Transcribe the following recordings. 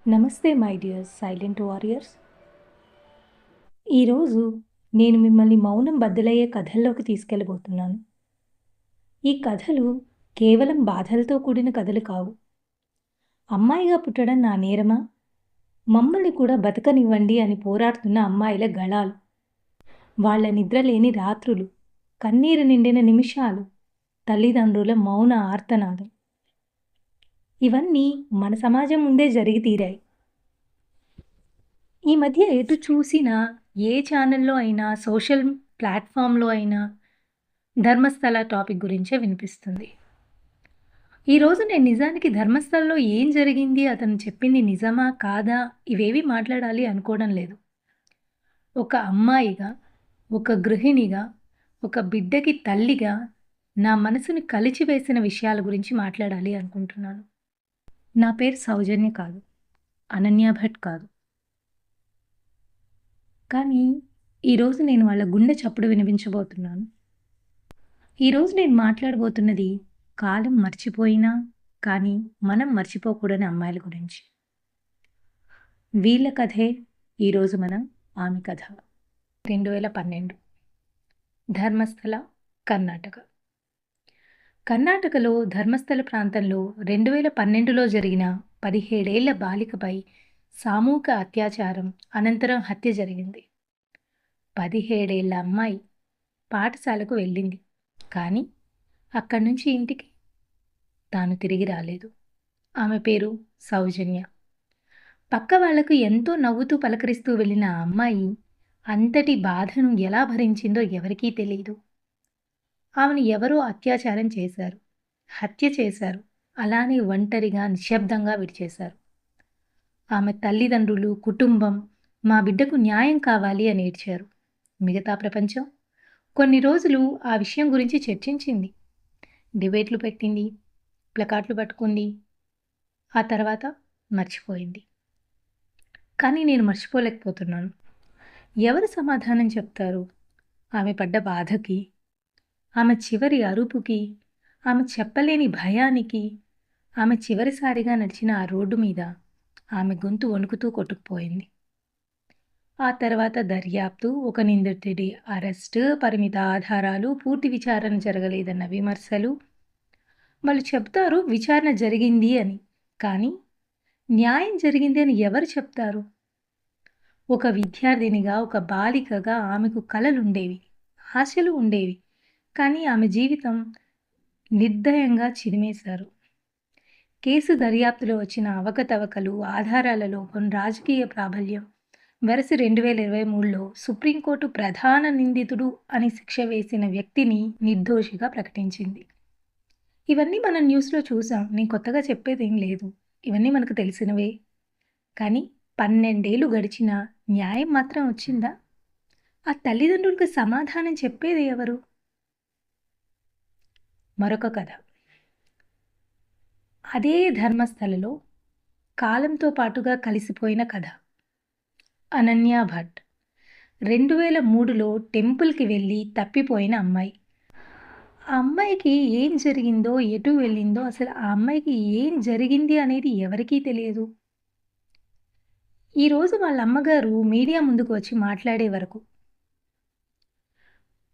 నమస్తే my dear silent warriors. ఈరోజు నేను మిమ్మల్ని మౌనం బద్దలయ్యే కథల్లోకి తీసుకెళ్ళబోతున్నాను. ఈ కథలు కేవలం బాధలతో కూడిన కథలు కావు. అమ్మాయిగా పుట్టడం నా నేరమా? మమ్మల్ని కూడా బతకనివ్వండి అని పోరాడుతున్న అమ్మాయిల గళాలు. వాళ్ళ నిద్రలేని రాత్రులు, కన్నీరు నిండిన నిమిషాలు, తల్లిదండ్రుల మౌన ఆర్తనాదం. ఇవన్నీ మన సమాజం ముందే జరిగి తీరాయి. ఈ మధ్య ఎటు చూసినా ఏ ఛానల్‌లో అయినా, సోషల్ ప్లాట్‌ఫామ్‌లో అయినా ధర్మస్థల టాపిక్ గురించే వినిపిస్తుంది. ఈరోజు నేను నిజానికి ధర్మస్థలలో ఏం జరిగింది, అతను చెప్పింది నిజమా? కాదా? ఇవేవి మాట్లాడాలి అనుకోవడం లేదు. ఒక అమ్మాయిగా, ఒక గృహిణిగా, ఒక బిడ్డకి తల్లిగా నా మనసుని కలిచివేసిన విషయాల గురించి మాట్లాడాలి అనుకుంటున్నాను. నా పేరు సౌజన్య కాదు. అనన్య భట్ కాదు. కానీ ఈరోజు నేను వాళ్ళ గుండె చప్పుడు వినిపించబోతున్నాను. ఈరోజు నేను మాట్లాడబోతున్నది కాలం మర్చిపోయినా కానీ మనం మర్చిపోకూడని అమ్మాయిల గురించి. వీళ్ళ కథే ఈరోజు ఆమె కథ. 2012 ధర్మస్థల, కర్ణాటక. కర్ణాటకలో ధర్మస్థల ప్రాంతంలో 2012లో జరిగిన 17 ఏళ్ల బాలికపై సామూహిక అత్యాచారం అనంతరం హత్య జరిగింది. 17 ఏళ్ల అమ్మాయి పాఠశాలకు వెళ్ళింది. కానీ అక్కడి నుంచి ఇంటికి తాను తిరిగి రాలేదు. ఆమె పేరు సౌజన్య. పక్క వాళ్లకు ఎంతో నవ్వుతూ పలకరిస్తూ వెళ్ళిన ఆ అమ్మాయి అంతటి బాధను ఎలా భరించిందో ఎవరికీ తెలియదు. ఆమెను ఎవరో అత్యాచారం చేశారు, హత్య చేశారు. అలానే ఒంటరిగా నిశ్శబ్దంగా విడిచేశారు. ఆమె తల్లిదండ్రులు, కుటుంబం మా బిడ్డకు న్యాయం కావాలి అని ఏడ్చారు. మిగతా ప్రపంచం కొన్ని రోజులు ఆ విషయం గురించి చర్చించింది. డిబేట్లు పెట్టింది, ప్లకార్డులు పట్టుకుంది. ఆ తర్వాత మర్చిపోయింది. కానీ నేను మర్చిపోలేకపోతున్నాను. ఎవరు సమాధానం చెప్తారు ఆమె పడ్డ బాధకి, ఆమె చివరి అరుపుకి, ఆమె చెప్పలేని భయానికి? ఆమె చివరిసారిగా నడిచిన ఆ రోడ్డు మీద ఆమె గొంతు వణుకుతూ కొట్టుకుపోయింది. ఆ తర్వాత దర్యాప్తు, ఒక నిందితుడి అరెస్టు, పరిమిత ఆధారాలు, పూర్తి విచారణ జరగలేదన్న విమర్శలు. వాళ్ళు చెప్తారు విచారణ జరిగింది అని, కానీ న్యాయం జరిగింది అని ఎవరు చెప్తారు? ఒక విద్యార్థినిగా, ఒక బాలికగా ఆమెకు కలలుండేవి, ఆశలు ఉండేవి. కానీ ఆమె జీవితం నిర్దయంగా చిదిమేశారు. కేసు దర్యాప్తులో వచ్చిన అవకతవకలు, ఆధారాల లోపం, రాజకీయ ప్రాబల్యం వెరసి 2023లో సుప్రీంకోర్టు ప్రధాన నిందితుడు అని శిక్ష వేసిన వ్యక్తిని నిర్దోషిగా ప్రకటించింది. ఇవన్నీ మనం న్యూస్లో చూసాం. నేను కొత్తగా చెప్పేదేం లేదు. ఇవన్నీ మనకు తెలిసినవే. కానీ 12 ఏళ్ళు గడిచినా న్యాయం మాత్రం వచ్చిందా? ఆ తల్లిదండ్రులకు సమాధానం చెప్పేది ఎవరు? మరొక కథ. అదే ధర్మస్థలలో కాలంతో పాటుగా కలిసిపోయిన కథ. అనన్య భట్ 2003లో టెంపుల్కి వెళ్ళి తప్పిపోయిన అమ్మాయి. ఆ అమ్మాయికి ఏం జరిగిందో, ఎటు వెళ్ళిందో, అసలు ఆ అమ్మాయికి ఏం జరిగింది అనేది ఎవరికీ తెలియదు. ఈరోజు వాళ్ళ అమ్మగారు మీడియా ముందుకు వచ్చి మాట్లాడే వరకు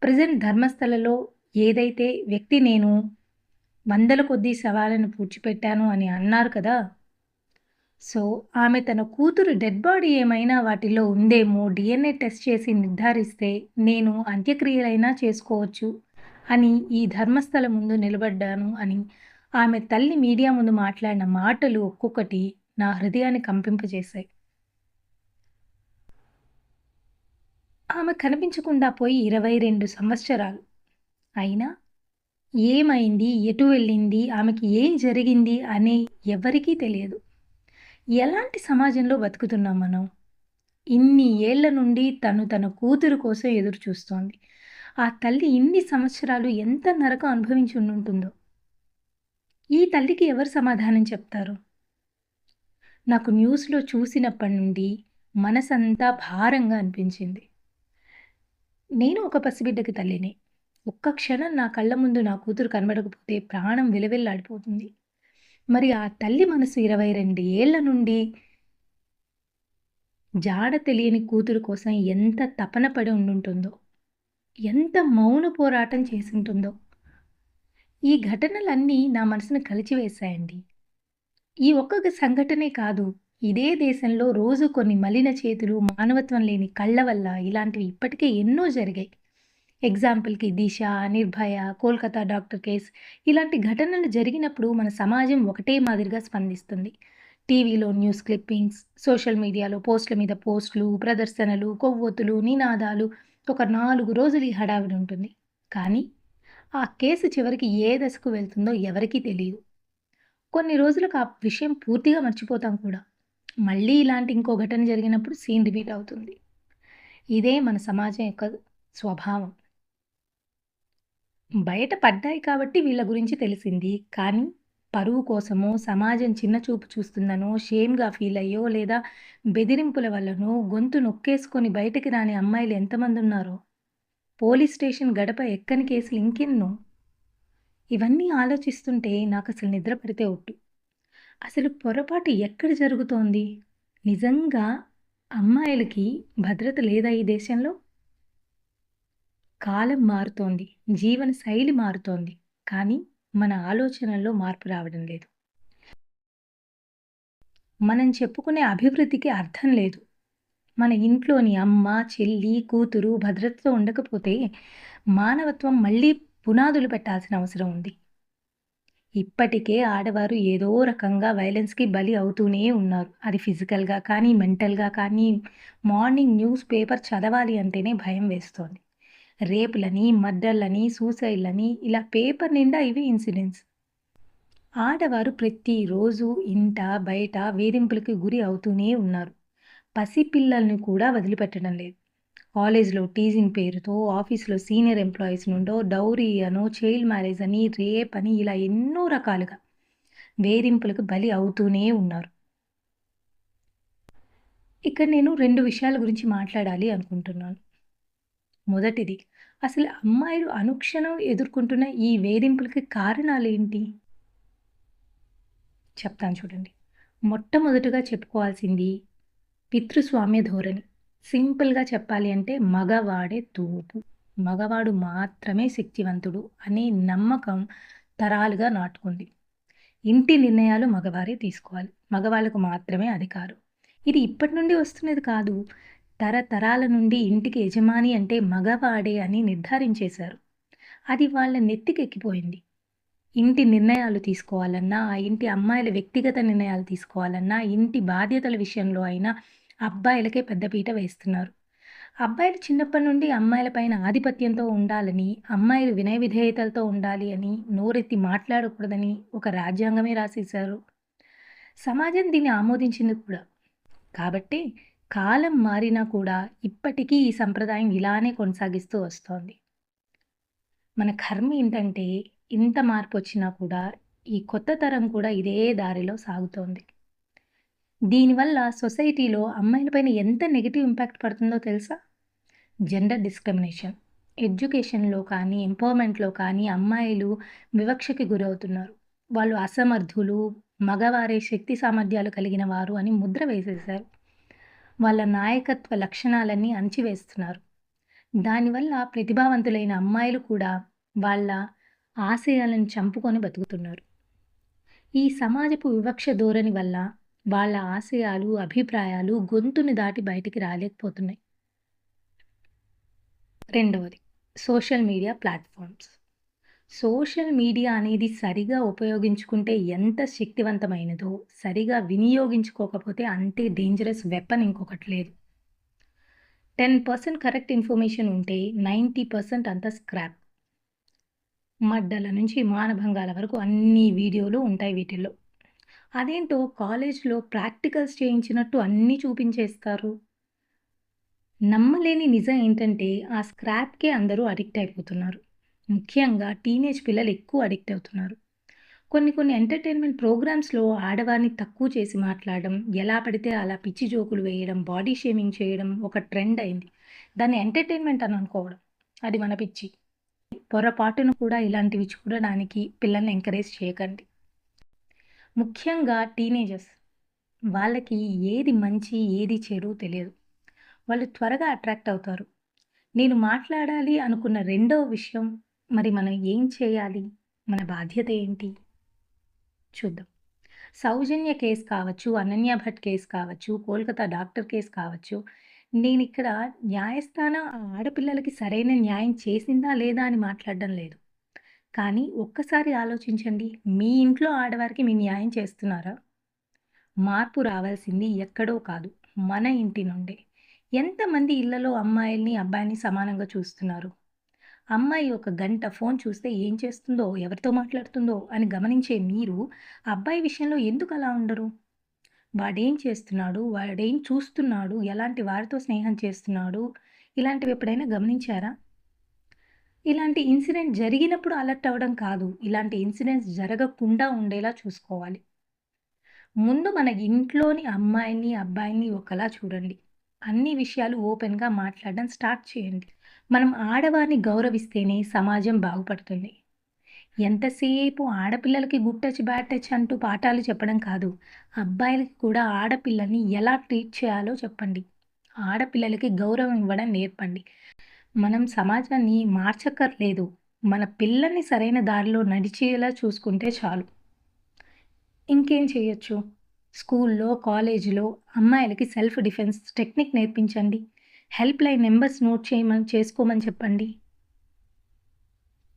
ప్రజెంట్ ధర్మస్థలలో ఏదైతే వ్యక్తి నేను వందల కొద్దీ శవాలను పూడ్చిపెట్టాను అని అన్నారు కదా, సో ఆమె తన కూతురు డెడ్ బాడీ ఏమైనా వాటిలో ఉందేమో DNA టెస్ట్ చేసి నిర్ధారిస్తే నేను అంత్యక్రియలైనా చేసుకోవచ్చు అని ఈ ధర్మస్థల ముందు నిలబడ్డాను అని ఆమె తల్లి మీడియా ముందు మాట్లాడిన మాటలు ఒక్కొక్కటి నా హృదయాన్ని కంపింపజేశాయి. ఆమె కనిపించకుండా పోయి 22 సంవత్సరాలు అయినా ఏమైంది, ఎటు వెళ్ళింది, ఆమెకి ఏం జరిగింది అనే ఎవరికీ తెలియదు. ఎలాంటి సమాజంలో బతుకుతున్నాం మనం? ఇన్ని ఏళ్ల నుండి తన కూతురు కోసం ఎదురు చూస్తోంది. ఆ తల్లి ఇన్ని సంవత్సరాలు ఎంత నరకం అనుభవించి ఉంటుందో. ఈ తల్లికి ఎవరు సమాధానం చెప్తారు? నాకు న్యూస్లో చూసినప్పటి నుండి మనసంతా భారంగా అనిపించింది. నేను ఒక పసిబిడ్డకి తల్లిని. ఒక్క క్షణం నా కళ్ళ ముందు నా కూతురు కనబడకపోతే ప్రాణం విలవిల్లాడిపోతుంది. మరి ఆ తల్లి మనసు 22 ఏళ్ల నుండి జాడ తెలియని కూతురు కోసం ఎంత తపన పడి ఉండుంటుందో, ఎంత మౌన పోరాటం చేసుంటుందో. ఈ ఘటనలన్నీ నా మనసుని కలిచివేశాయండి. ఈ ఒక్క సంఘటనే కాదు, ఇదే దేశంలో రోజు కొన్ని మలిన చేతులు, మానవత్వం లేని కళ్ళ వల్ల ఇలాంటివి ఇప్పటికే ఎన్నో జరిగాయి. ఎగ్జాంపుల్‌కి 'దిశ', 'నిర్భయ', 'కోల్కతా డాక్టర్ కేస్' ఇలాంటి ఘటనలు జరిగినప్పుడు మన సమాజం ఒకటే మాదిరిగా స్పందిస్తుంది. టీవీలో న్యూస్ క్లిప్పింగ్స్, సోషల్ మీడియాలో పోస్ట్‌ల మీద పోస్ట్‌లు, ప్రదర్శనలు, కొవ్వొత్తులు, నినాదాలు ఒక 4 రోజులు ఈ హడావిడి ఉంటుంది. కానీ ఆ కేసు చివరికి ఏ దశకు వెళ్తుందో ఎవరికీ తెలీదు. కొన్ని రోజులకు ఆ విషయం పూర్తిగా మర్చిపోతాం కూడా. మళ్ళీ ఇలాంటి ఇంకో ఘటన జరిగినప్పుడు సీన్ రిపీట్ అవుతుంది. ఇదే మన సమాజం యొక్క స్వభావం. బయట పడ్డాయి కాబట్టి వీళ్ళ గురించి తెలిసింది. కానీ పరువు కోసమో, సమాజం చిన్న చూపు చూస్తుందనో, షేమ్‌గా ఫీల్ అయ్యో, లేదా బెదిరింపుల వల్లనో గొంతు నొక్కేసుకొని బయటికి రాని అమ్మాయిలు ఎంతమందున్నారో. పోలీస్ స్టేషన్ గడప ఎక్కని కేసులు ఇంకెన్నో. ఇవన్నీ ఆలోచిస్తుంటే నాకసలు నిద్ర పడితే ఒట్టు. అసలు పొరపాటు ఎక్కడ జరుగుతోంది? నిజంగా అమ్మాయిలకి భద్రత లేదా ఈ దేశంలో? కాలం మారుతోంది. జీవన శైలి మారుతోంది. కానీ మన ఆలోచనల్లో మార్పు రావడం లేదు. మనం చెప్పుకునే అభివృద్ధికి అర్థం లేదు. మన ఇంట్లోని అమ్మ, చెల్లి, కూతురు భద్రతతో ఉండకపోతే మానవత్వం మళ్ళీ పునాదులు పెట్టాల్సిన అవసరం ఉంది. ఇప్పటికే ఆడవారు ఏదో రకంగా వైలెన్స్‌కి బలి అవుతూనే ఉన్నారు. అది ఫిజికల్‌గా కానీ, మెంటల్‌గా కానీ మార్నింగ్ న్యూస్ పేపర్ చదవాలి అంటేనే భయం వేస్తోంది. రేపులని, మర్డర్‌లని, సూసైడ్‌లని ఇలా పేపర్ నిండా ఇవే ఇన్సిడెంట్స్. ఆడవారు ప్రతిరోజు ఇంట, బయట వేధింపులకి గురి అవుతూనే ఉన్నారు. పసిపిల్లల్ని కూడా వదిలిపెట్టడం లేదు. కాలేజ్‌లో టీజింగ్ పేరుతో, ఆఫీస్‌లో సీనియర్ ఎంప్లాయీస్ నుండో డౌరీ అనో, చైల్డ్ మ్యారేజ్ అని, రేప్ అని ఇలా ఎన్నో రకాలుగా వేధింపులకు బలి అవుతూనే ఉన్నారు. ఇక్కడ నేను 2 విషయాల గురించి మాట్లాడాలి అనుకుంటున్నాను. మొదటిది, అసలు అమ్మాయిలు అనుక్షణం ఎదుర్కొంటున్న ఈ వేధింపులకి కారణాలేంటి? చెప్తాను చూడండి. మొట్టమొదటగా చెప్పుకోవాల్సింది పితృస్వామ్య ధోరణి. సింపుల్‌గా చెప్పాలి అంటే మగవాడే తోపు. మగవాడు మాత్రమే శక్తివంతుడు అనే నమ్మకం తరాలుగా నాటుకుంది. ఇంటి నిర్ణయాలు మగవారే తీసుకోవాలి. మగవాళ్ళకు మాత్రమే అధికారం. ఇది ఇప్పటి నుండి వస్తున్నది కాదు. తరతరాల నుండి ఇంటికి యజమాని అంటే మగవాడే అని నిర్ధారించేశారు. అది వాళ్ళ నెత్తికెక్కిపోయింది. ఇంటి నిర్ణయాలు తీసుకోవాలన్నా, ఆ ఇంటి అమ్మాయిల వ్యక్తిగత నిర్ణయాలు తీసుకోవాలన్నా, ఇంటి బాధ్యతల విషయంలో అయినా అబ్బాయిలకే పెద్దపీట వేస్తున్నారు. అబ్బాయిలు చిన్నప్పటి నుండి అమ్మాయిల పైన ఆధిపత్యంతో ఉండాలని, అమ్మాయిలు వినయ విధేయతలతో ఉండాలి అని, నోరెత్తి మాట్లాడకూడదని ఒక రాజ్యాంగమే రాసేశారు. సమాజం దీన్ని ఆమోదించింది కూడా. కాబట్టే కాలం మారినా కూడా ఇప్పటికీ ఈ సంప్రదాయం ఇలానే కొనసాగిస్తూ వస్తోంది. మన కర్మ ఏంటంటే ఇంత మార్పొచ్చినా కూడా ఈ కొత్త తరం కూడా ఇదే దారిలో సాగుతోంది. దీనివల్ల సొసైటీలో అమ్మాయిలపైన ఎంత నెగెటివ్ ఇంపాక్ట్ పడుతుందో తెలుసా? Gender discrimination. ఎడ్యుకేషన్‌లో కానీ, ఎంపవర్‌మెంట్‌లో కానీ అమ్మాయిలు వివక్షకి గురవుతున్నారు. వాళ్ళు అసమర్థులు, మగవారే శక్తి సామర్థ్యాలు కలిగిన వారు అని ముద్ర వేసేశారు. వాళ్ళ నాయకత్వ లక్షణాలన్నీ అణచివేస్తున్నారు. దానివల్ల ప్రతిభావంతులైన అమ్మాయిలు కూడా వాళ్ళ ఆశయాలను చంపుకొని బతుకుతున్నారు. ఈ సమాజపు వివక్ష ధోరణి వల్ల వాళ్ళ ఆశయాలు, అభిప్రాయాలు గొంతుని దాటి బయటికి రాలేకపోతున్నాయి. రెండవది social media platforms. Social media అనేది సరిగా ఉపయోగించుకుంటే ఎంత శక్తివంతమైనదో, సరిగా వినియోగించుకోకపోతే అంతే డేంజరస్ వెపన్ ఇంకొకటి లేదు. 10% కరెక్ట్ ఇన్ఫర్మేషన్ ఉంటే 90% అంతా స్క్రాప్. మడ్డల నుంచి మానభంగాల వరకు అన్ని వీడియోలు ఉంటాయి వీటిల్లో. అదేంటో కాలేజ్‌లో ప్రాక్టికల్స్ చేయించినట్టు అన్నీ చూపించేస్తారు. నమ్మలేని నిజం ఏంటంటే ఆ స్క్రాప్‌కే అందరూ అడిక్ట్ అయిపోతున్నారు. ముఖ్యంగా టీనేజ్ పిల్లలు ఎక్కువ అడిక్ట్ అవుతున్నారు. కొన్ని ఎంటర్‌టైన్‌మెంట్ ప్రోగ్రామ్స్‌లో ఆడవారిని తక్కువ చేసి మాట్లాడడం, ఎలా పడితే అలా పిచ్చి జోకులు వేయడం, బాడీ షేమింగ్ చేయడం ఒక ట్రెండ్ అయింది. దాన్ని ఎంటర్‌టైన్‌మెంట్ అని అనుకోవడం. అది మన పిచ్చి. పొరపాటున కూడా ఇలాంటివి చూడడానికి పిల్లల్ని ఎంకరేజ్ చేయకండి. ముఖ్యంగా టీనేజర్స్. వాళ్ళకి ఏది మంచి, ఏది చెడు తెలియదు. వాళ్ళు త్వరగా అట్రాక్ట్ అవుతారు. నేను మాట్లాడాలి అనుకున్న రెండో విషయం, మరి మనం ఏం చేయాలి? మన బాధ్యత ఏంటి? చూద్దాం. సౌజన్య కేస్ కావచ్చు, అనన్య భట్ కేస్ కావచ్చు, కోల్కతా డాక్టర్ కేస్ కావచ్చు. నేనిక్కడ న్యాయస్థానం ఆ ఆడపిల్లలకి సరైన న్యాయం చేసిందా లేదా అని మాట్లాడడం లేదు. కానీ ఒక్కసారి ఆలోచించండి. మీ ఇంట్లో ఆడవారికి మీ న్యాయం చేస్తున్నారా? మార్పు రావాల్సింది ఎక్కడో కాదు, మన ఇంటి నుండే. ఎంతమంది ఇళ్లలో అమ్మాయిల్ని, అబ్బాయిల్ని సమానంగా చూస్తున్నారు? అమ్మాయి ఒక గంట ఫోను చూస్తే ఏం చేస్తుందో, ఎవరితో మాట్లాడుతుందో అని గమనించే మీరు, అబ్బాయి విషయంలో ఎందుకు అలా ఉండరు? వాడేం చేస్తున్నాడు? వాడేం చూస్తున్నాడు? ఎలాంటి వారితో స్నేహం చేస్తున్నాడు? ఇలాంటివి ఎప్పుడైనా గమనించారా? ఇలాంటి ఇన్సిడెంట్ జరిగినప్పుడు అలర్ట్ అవ్వడం కాదు. ఇలాంటి ఇన్సిడెంట్స్ జరగకుండా ఉండేలా చూసుకోవాలి. ముందు మన ఇంట్లోని అమ్మాయిని, అబ్బాయిని ఒకలా చూడండి. అన్ని విషయాలు ఓపెన్‌గా మాట్లాడడం స్టార్ట్ చేయండి. మనం ఆడవారిని గౌరవిస్తేనే సమాజం బాగుపడుతుంది. ఎంతసేపు ఆడపిల్లలకి గుడ్ టచ్, బ్యాడ్ టచ్ అంటూ పాఠాలు చెప్పడం కాదు. అబ్బాయిలకి కూడా ఆడపిల్లల్ని ఎలా ట్రీట్ చేయాలో చెప్పండి. ఆడపిల్లలకి గౌరవం ఇవ్వడం నేర్పండి. మనం సమాజాన్ని మార్చక్కర్లేదు. మన పిల్లల్ని సరైన దారిలో నడిచేలా చూసుకుంటే చాలు. ఇంకేం చేయొచ్చు? స్కూల్లో, కాలేజీలో అమ్మాయిలకి సెల్ఫ్ డిఫెన్స్ టెక్నిక్ నేర్పించండి. హెల్ప్ లైన్ నంబర్స్ నోట్ చేసుకోమని చెప్పండి.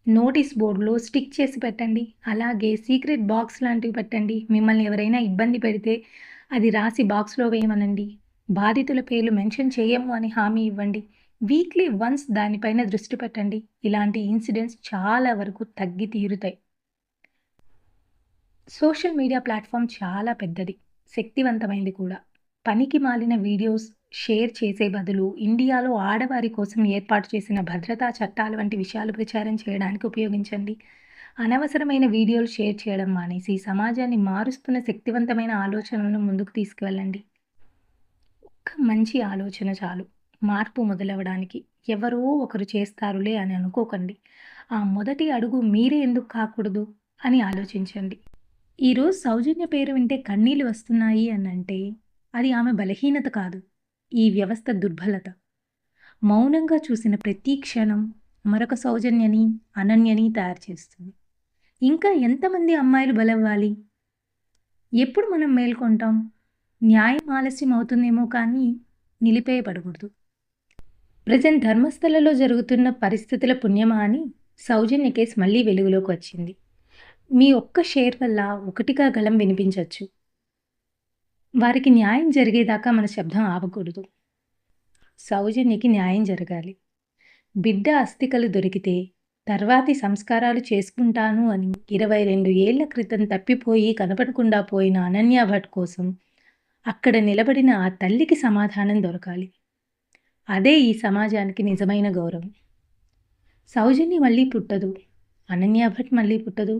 నోటీస్ బోర్డ్‌లో స్టిక్ చేసి పెట్టండి. అలాగే సీక్రెట్ బాక్స్ లాంటివి పెట్టండి. మిమ్మల్ని ఎవరైనా ఇబ్బంది పెడితే అది రాసి బాక్స్‌లో వేయమనండి. బాధితుల పేర్లు మెన్షన్ చేయము అని హామీ ఇవ్వండి. వీక్లీ వన్స్ దానిపైన దృష్టి పెట్టండి. ఇలాంటి ఇన్సిడెంట్స్ చాలా వరకు తగ్గి తీరుతాయి. సోషల్ మీడియా ప్లాట్‌ఫార్మ్ చాలా పెద్దది. శక్తివంతమైంది కూడా. పనికి మాలిన వీడియోస్ షేర్ చేసే బదులు ఇండియాలో ఆడవారి కోసం ఏర్పాటు చేసిన భద్రతా చట్టాల వంటి విషయాలు ప్రచారం చేయడానికి ఉపయోగించండి. అనవసరమైన వీడియోలు షేర్ చేయడం మానేసి సమాజాన్ని మారుస్తున్న శక్తివంతమైన ఆలోచనలను ముందుకు తీసుకువెళ్ళండి. ఒక్క మంచి ఆలోచన చాలు మార్పు మొదలవ్వడానికి. ఎవరో ఒకరు చేస్తారులే అని అనుకోకండి. ఆ మొదటి అడుగు మీరే ఎందుకు కాకూడదు అని ఆలోచించండి. ఈరోజు సౌజన్య పేరు వింటే కన్నీళ్లు వస్తున్నాయి అనంటే అది ఆమె బలహీనత కాదు. ఈ వ్యవస్థ దుర్బలత. మౌనంగా చూసిన ప్రతి క్షణం మరొక సౌజన్యని, అనన్యని తయారు చేస్తుంది. ఇంకా ఎంతమంది అమ్మాయిలు బలవ్వాలి? ఎప్పుడు మనం మేల్కొంటాం? న్యాయం ఆలస్యం అవుతుందేమో కానీ నిలిపేయబడకూడదు. ప్రెజెంట్ ధర్మస్థలలో జరుగుతున్న పరిస్థితుల పుణ్యమా అని సౌజన్య కేసు మళ్ళీ వెలుగులోకి వచ్చింది. మీ ఒక్క షేర్ వల్ల ఒకటిగా గళం వినిపించొచ్చు. వారికి న్యాయం జరిగేదాకా మన శబ్దం ఆపకూడదు. సౌజన్యకి న్యాయం జరగాలి. బిడ్డ అస్థికలు దొరికితే తర్వాతి సంస్కారాలు చేసుకుంటాను అని 22 ఏళ్ల క్రితం తప్పిపోయి కనపడకుండా పోయిన అనన్య భట్ కోసం అక్కడ నిలబడిన ఆ తల్లికి సమాధానం దొరకాలి. అదే ఈ సమాజానికి నిజమైన గౌరవం. సౌజన్య మళ్ళీ పుట్టదు. అనన్య భట్ మళ్ళీ పుట్టదు.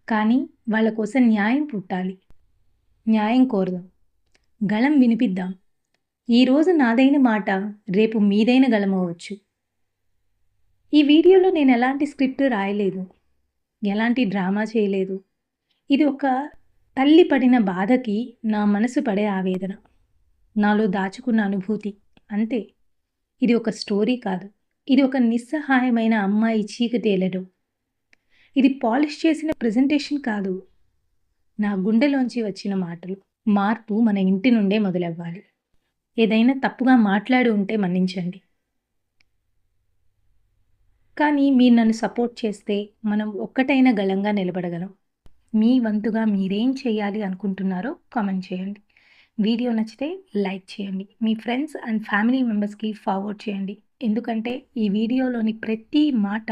కానీ వాళ్ళ కోసం న్యాయం పుట్టాలి. న్యాయం కోరదాం. గళం వినిపిద్దాం. ఈరోజు నాదైన మాట రేపు మీదైన గళమవ్వచ్చు. ఈ వీడియోలో నేను ఎలాంటి స్క్రిప్ట్ రాయలేదు. ఎలాంటి డ్రామా చేయలేదు. ఇది ఒక తల్లి పడిన బాధకి నా మనసు పడే ఆవేదన. నాలో దాచుకున్న అనుభూతి. అంతే. ఇది ఒక స్టోరీ కాదు. ఇది ఒక నిస్సహాయమైన అమ్మాయి చీకటేలడు. ఇది పాలిష్ చేసిన ప్రెజెంటేషన్ కాదు. నా గుండెలోంచి వచ్చిన మాటలు. మార్పు మన ఇంటి నుండే మొదలవ్వాలి. ఏదైనా తప్పుగా మాట్లాడి ఉంటే మన్నించండి. కానీ మీరు నన్ను సపోర్ట్ చేస్తే మనం ఒక్కటైన గళంగా నిలబడగలం. మీ వంతుగా మీరేం చేయాలి అనుకుంటున్నారో కామెంట్ చేయండి. వీడియో నచ్చితే లైక్ చేయండి. మీ ఫ్రెండ్స్ అండ్ ఫ్యామిలీ మెంబర్స్కి ఫార్వర్డ్ చేయండి. ఎందుకంటే ఈ వీడియోలోని ప్రతి మాట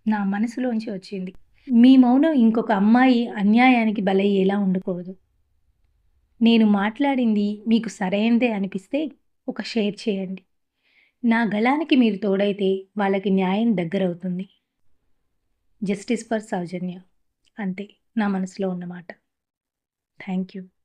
నా మనసులోంచి వచ్చింది. మీ మౌనం ఇంకొక అమ్మాయి అన్యాయానికి బలయ్యేలా ఉండకూడదు. నేను మాట్లాడింది మీకు సరైనదే అనిపిస్తే ఒక షేర్ చేయండి. నా గళానికి మీరు తోడైతే వాళ్ళకి న్యాయం దగ్గరవుతుంది. జస్టిస్ ఫర్ సౌజన్య. అంతే నా మనసులో ఉన్నమాట. Thank you.